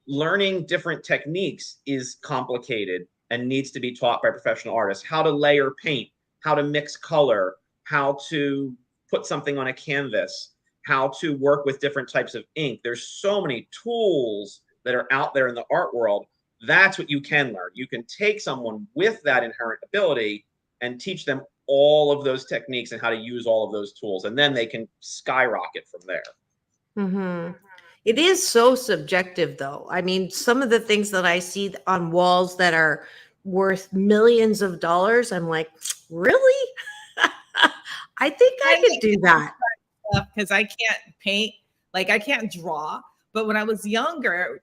S3: learning different techniques is complicated and needs to be taught by professional artists. How to layer paint, how to mix color, how to put something on a canvas, how to work with different types of ink. There's so many tools that are out there in the art world. That's what you can learn. You can take someone with that inherent ability and teach them all of those techniques and how to use all of those tools. And then they can skyrocket from there.
S14: Mm-hmm. It is so subjective, though. I mean, some of the things that I see on walls that are worth millions of dollars, I'm like, really? I think I could do that.
S15: Because I can't paint, like I can't draw. But when I was younger,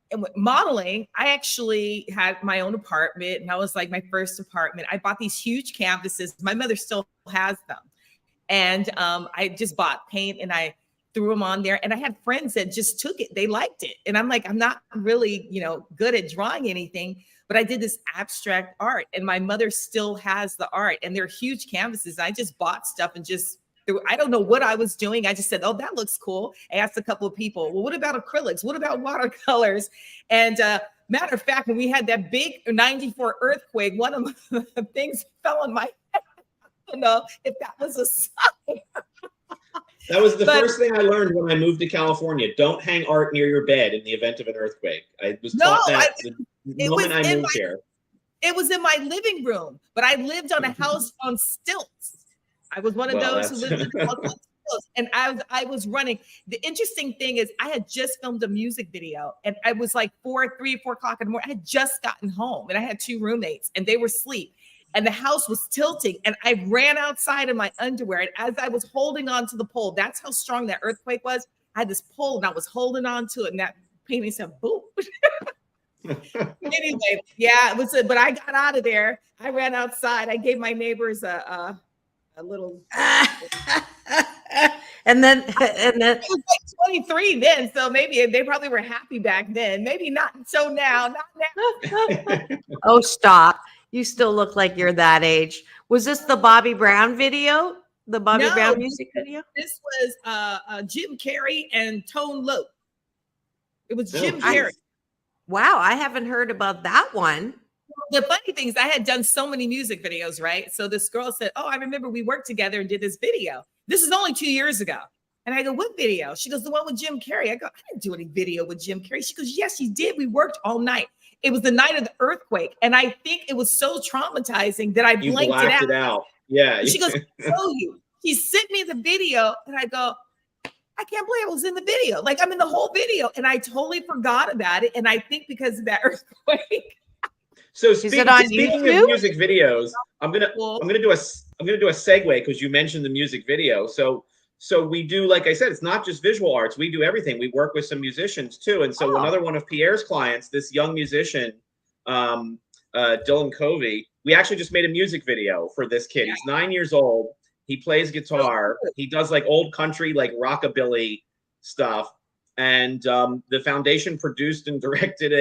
S15: and with modeling, I actually had my own apartment, and that was like my first apartment. I bought these huge canvases. My mother still has them. And I just bought paint and I threw them on there. And I had friends that just took it. They liked it. And I'm like, I'm not really, good at drawing anything, but I did this abstract art, and my mother still has the art, and they're huge canvases. I just bought stuff and just I don't know what I was doing. I just said, oh, that looks cool. I asked a couple of people, well, what about acrylics? What about watercolors? And matter of fact, when we had that big 94 earthquake, one of the things fell on my head. I don't know if that was a sign.
S3: That was the first thing I learned when I moved to California. Don't hang art near your bed in the event of an earthquake. I was taught that the moment I moved here.
S15: It was in my living room, but I lived on a house on stilts. I was one of those who lived in the house, and I was running. The interesting thing is I had just filmed a music video, and I was like 3 or 4 o'clock in the morning. I had just gotten home, and I had 2 roommates, and they were asleep, and the house was tilting, and I ran outside in my underwear, and as I was holding on to the pole, that's how strong that earthquake was. I had this pole, and I was holding on to it, and that painting said, boom. Anyway, yeah, it was, but I got out of there. I ran outside. I gave my neighbors a little
S14: and then
S15: I was like 23 then, so maybe they probably were happy back then, maybe not so now, not now.
S14: Oh, stop. You still look like you're that age. Was this the Bobby Brown video? The Bobby Brown music video?
S15: This was Jim Carrey and Tone Loc. It was Jim Carrey.
S14: Wow, I haven't heard about that one.
S15: The funny thing is I had done so many music videos, right? So this girl said, oh, I remember we worked together and did this video. This is only 2 years ago. And I go, what video? She goes, the one with Jim Carrey. I go, I didn't do any video with Jim Carrey. She goes, yes, you did. We worked all night. It was the night of the earthquake. And I think it was so traumatizing that I blanked it out.
S3: Yeah.
S15: She goes, I tell you. She sent me the video and I go, I can't believe I was in the video. Like I'm in the whole video. And I totally forgot about it. And I think because of that earthquake.
S3: So speaking of music videos, I'm gonna do a segue because you mentioned the music video. So we do, like I said, it's not just visual arts. We do everything. We work with some musicians too. And so another one of Pierre's clients, this young musician, Dylan Covey, we actually just made a music video for this kid. He's 9 years old. He plays guitar. He does like old country, like rockabilly stuff. And the foundation produced and directed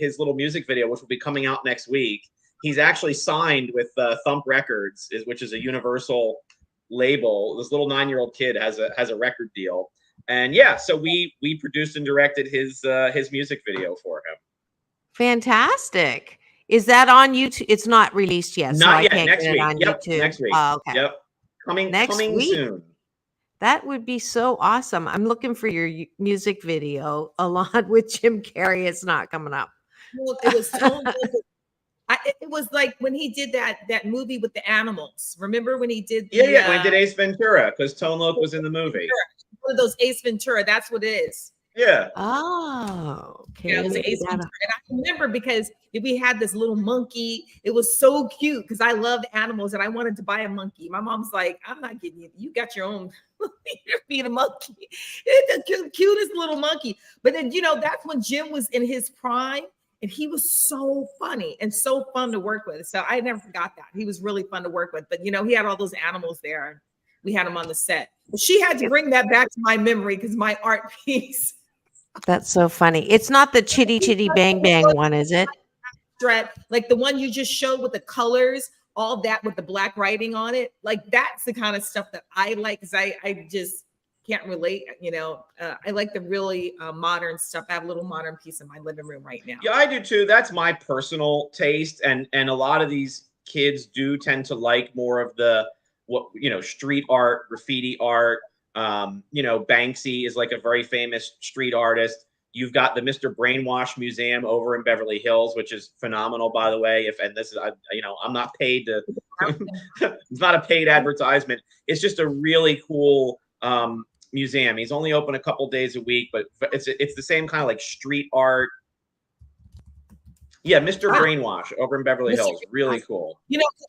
S3: his little music video, which will be coming out next week. He's actually signed with Thump Records, which is a Universal label. This little 9-year-old kid has a record deal, and yeah, so we produced and directed his music video for him.
S14: Fantastic. Is that on YouTube? It's not released yet.
S3: Not yet.
S14: I can't
S3: Next
S14: get
S3: week.
S14: it on
S3: Yep.
S14: YouTube.
S3: Next week.
S14: Oh, okay.
S3: Yep. Coming
S14: week?
S3: soon.
S14: That would be so awesome. I'm looking for your music video. Elan with Jim Carrey. It's not coming up.
S15: Well, it was so it was like when he did that movie with the animals. Remember when he did
S3: when he did Ace Ventura, because Tone Loc was in the movie.
S15: One of those Ace Ventura. That's what it is.
S3: Yeah.
S14: Oh, okay.
S15: Yeah, it was Ace Ventura. And I remember because we had this little monkey. It was so cute because I loved animals and I wanted to buy a monkey. My mom's like, I'm not getting you. You got your own. You're being a monkey. It's the cutest little monkey. But then, that's when Jim was in his prime. And he was so funny and so fun to work with. So I never forgot that. He was really fun to work with. But, he had all those animals there. We had him on the set. But she had to bring that back to my memory because my art piece.
S14: That's so funny. It's not the Chitty Chitty Bang Bang one, is it?
S15: Like the one you just showed with the colors, all that with the black writing on it. Like that's the kind of stuff that I like because I just can't relate. I like the really modern stuff. I have a little modern piece in my living room right now.
S3: Yeah, I do too. That's my personal taste. And a lot of these kids do tend to like more of the street art, graffiti art. Banksy is like a very famous street artist. You've got the Mr. Brainwash Museum over in Beverly Hills, which is phenomenal, by the way. I'm not paid to, it's not a paid advertisement. It's just a really cool museum. He's only open a couple days a week, but it's the same kind of like street art. Yeah, Mr. Brainwash over in Beverly Hills. Really cool.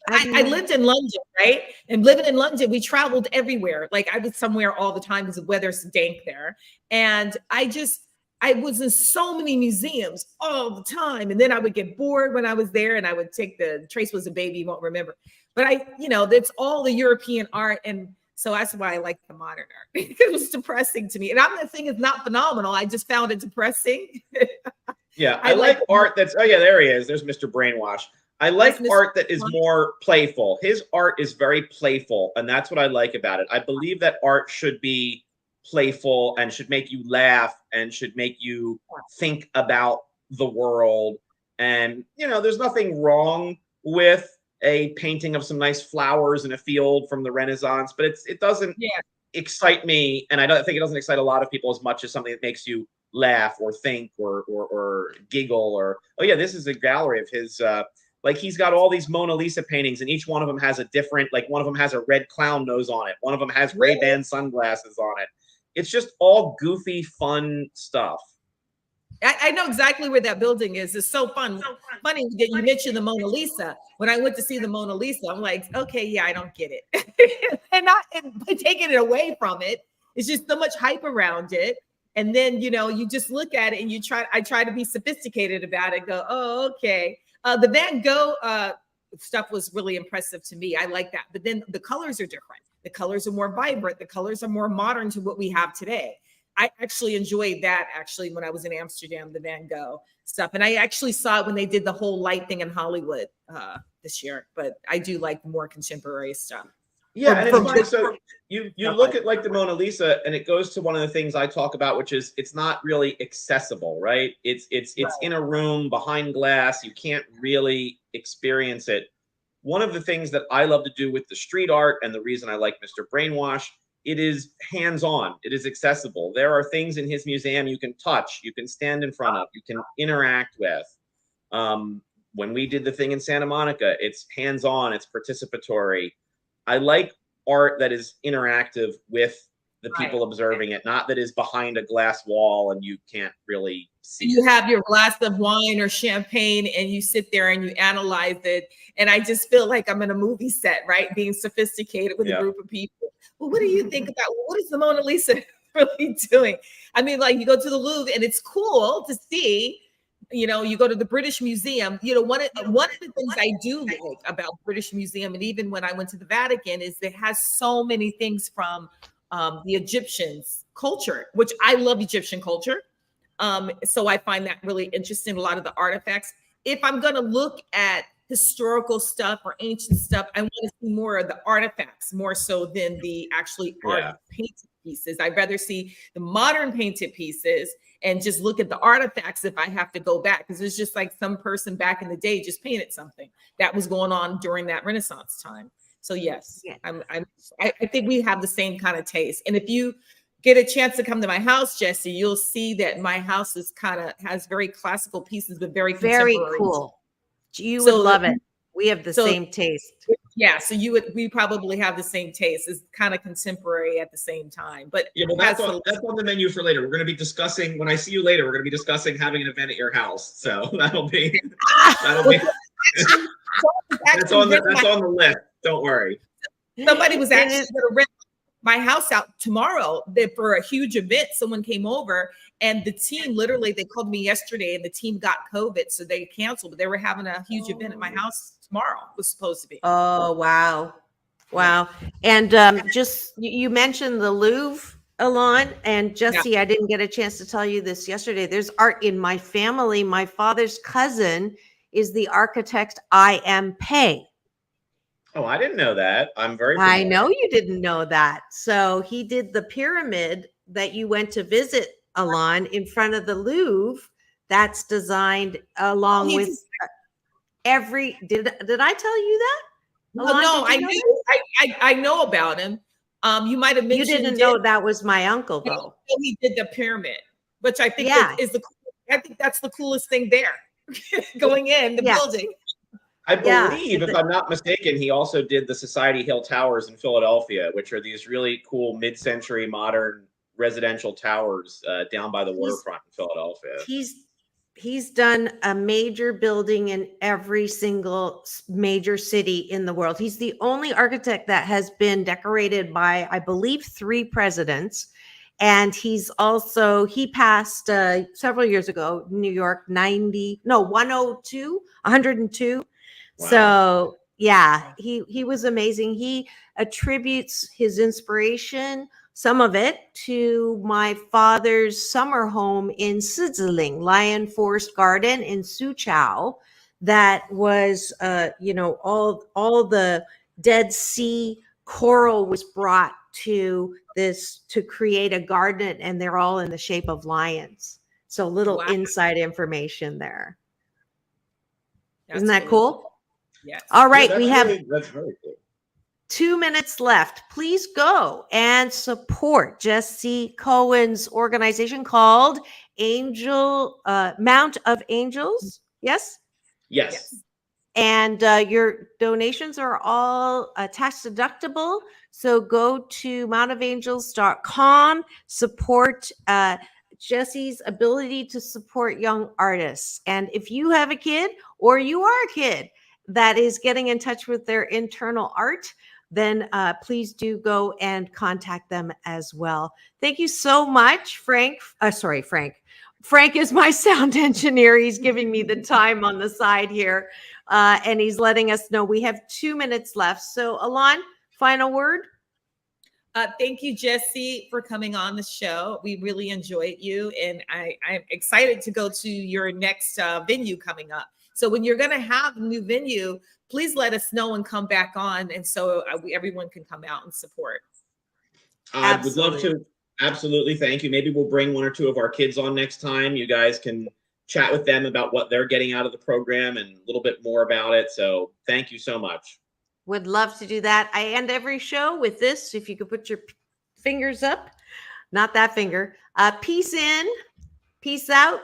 S15: I lived in London, right? And living in London, we traveled everywhere. Like I was somewhere all the time because the weather's dank there. And I was in so many museums all the time. And then I would get bored when I was there and I would take Trace was a baby, you won't remember. But that's all the European art. And so that's why I like the modern art. It was depressing to me. And I'm not saying it's not phenomenal. I just found it depressing.
S3: Yeah, I like art that's, there he is. There's Mr. Brainwash. I like art that is more playful. His art is very playful, and that's what I like about it. I believe that art should be playful and should make you laugh and should make you think about the world. And, there's nothing wrong with a painting of some nice flowers in a field from the Renaissance, but it doesn't excite me, and I don't think it doesn't excite a lot of people as much as something that makes you laugh or think or giggle or this is a gallery of his like he's got all these Mona Lisa paintings and each one of them has a different, like one of them has a red clown nose on it, one of them has Ray-Ban sunglasses on it. It's just all goofy fun stuff.
S15: I know exactly where that building is. It's so fun. Funny that you mentioned the Mona Lisa. When I went to see the Mona Lisa, I'm like, okay, yeah, I don't get it. and taking it away from it, it's just so much hype around it. And then, you just look at it and I try to be sophisticated about it. Go, oh, okay. The Van Gogh stuff was really impressive to me. I like that. But then the colors are different. The colors are more vibrant. The colors are more modern to what we have today. I actually enjoyed that when I was in Amsterdam, the Van Gogh stuff. And I actually saw it when they did the whole light thing in Hollywood this year. But I do like the more contemporary stuff.
S3: Yeah, and so you look at like the Mona Lisa, and it goes to one of the things I talk about, which is it's not really accessible, right? It's in a room behind glass. You can't really experience it. One of the things that I love to do with the street art, and the reason I like Mr. Brainwash, it is hands-on. It is accessible. There are things in his museum you can touch, you can stand in front of, you can interact with. When we did the thing in Santa Monica, it's hands-on, it's participatory. I like art that is interactive with the people observing it, not that is behind a glass wall and you can't really see.
S15: You have your glass of wine or champagne and you sit there and you analyze it. And I just feel like I'm in a movie set, right? Being sophisticated with a group of people. Well, what do you think about, what is the Mona Lisa really doing? I mean, like you go to the Louvre and it's cool to see. You go to the British Museum. One of the things I do like about British Museum, and even when I went to the Vatican, is it has so many things from the Egyptians culture, which I love Egyptian culture. So I find that really interesting, a lot of the artifacts. If I'm going to look at historical stuff or ancient stuff, I want to see more of the artifacts more so than the actually art painted pieces. I'd rather see the modern painted pieces and just look at the artifacts if I have to go back, because it's just like some person back in the day just painted something that was going on during that Renaissance time. So yes, I think we have the same kind of taste. And if you get a chance to come to my house, Jesse, you'll see that my house is has very classical pieces, but very
S14: cool. You would love it. We have the same taste.
S15: Yeah, so we probably have the same taste. It's kind of contemporary at the same time. But
S3: yeah, well, that's on the menu for later. We're going to be discussing, when I see you later, we're going to be discussing having an event at your house. So that'll be that's on the list. Don't worry.
S15: Somebody was actually going to rent my house out tomorrow for a huge event. Someone came over, and the team they called me yesterday, and the team got COVID, so they canceled. But they were having a huge event at my house tomorrow. Was supposed to be.
S14: Oh wow. And just you mentioned the Louvre, Elan, and Jesse. I didn't get a chance to tell you this yesterday. There's art in my family. My father's cousin is the architect I.M. Pei.
S3: Oh, I didn't know that. I'm very
S14: familiar. I know you didn't know that. So he did the pyramid that you went to visit, Elan, in front of the Louvre. That's designed along with every. Did I tell you that?
S15: Elan, no, I know about him. You might have mentioned.
S14: You didn't know that was my uncle, though.
S15: He did the pyramid, which I think is the. I think that's the coolest thing there. Going in the building.
S3: I believe, if I'm not mistaken, he also did the Society Hill Towers in Philadelphia, which are these really cool mid-century modern residential towers down by the waterfront in Philadelphia.
S14: He's done a major building in every single major city in the world. He's the only architect that has been decorated by, I believe, 3 presidents. And he passed several years ago, New York, 102. Wow. So yeah, he was amazing. He attributes his inspiration, some of it, to my father's summer home in Sizzling, Lion Forest Garden in Suzhou. That was, all the Dead Sea coral was brought to this to create a garden, and they're all in the shape of lions. So little inside information there. Isn't that cool?
S15: Yes.
S14: All right,
S3: that's very cool.
S14: 2 minutes left. Please go and support Jesse Cohen's organization called Mount of Angels. Yes?
S3: Yes.
S14: And your donations are all tax deductible. So go to mountofangels.com, support Jesse's ability to support young artists. And if you have a kid, or you are a kid that is getting in touch with their internal art, then please do go and contact them as well. Thank you so much, Frank. Frank. Frank is my sound engineer. He's giving me the time on the side here, and he's letting us know we have 2 minutes left. So, Elan, final word?
S15: Thank you, Jesse, for coming on the show. We really enjoyed you, and I'm excited to go to your next venue coming up. So when you're going to have a new venue, please let us know and come back on, and so everyone can come out and support.
S3: I would love to. Absolutely. Thank you. Maybe we'll bring 1 or 2 of our kids on next time. You guys can chat with them about what they're getting out of the program and a little bit more about it. So thank you so much.
S14: Would love to do that. I end every show with this. If you could put your fingers up, not that finger. Peace in, peace out,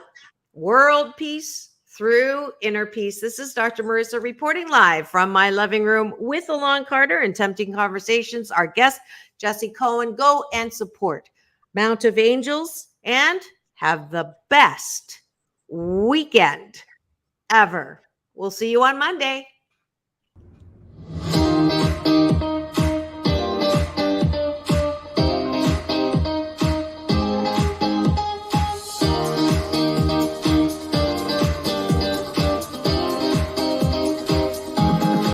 S14: world peace through inner peace. This is Dr. Marissa reporting live from my living room with Elan Carter and Tempting Conversations. Our guest, Jesse Cohen. Go and support Mount of Angels and have the best weekend ever. We'll see you on Monday.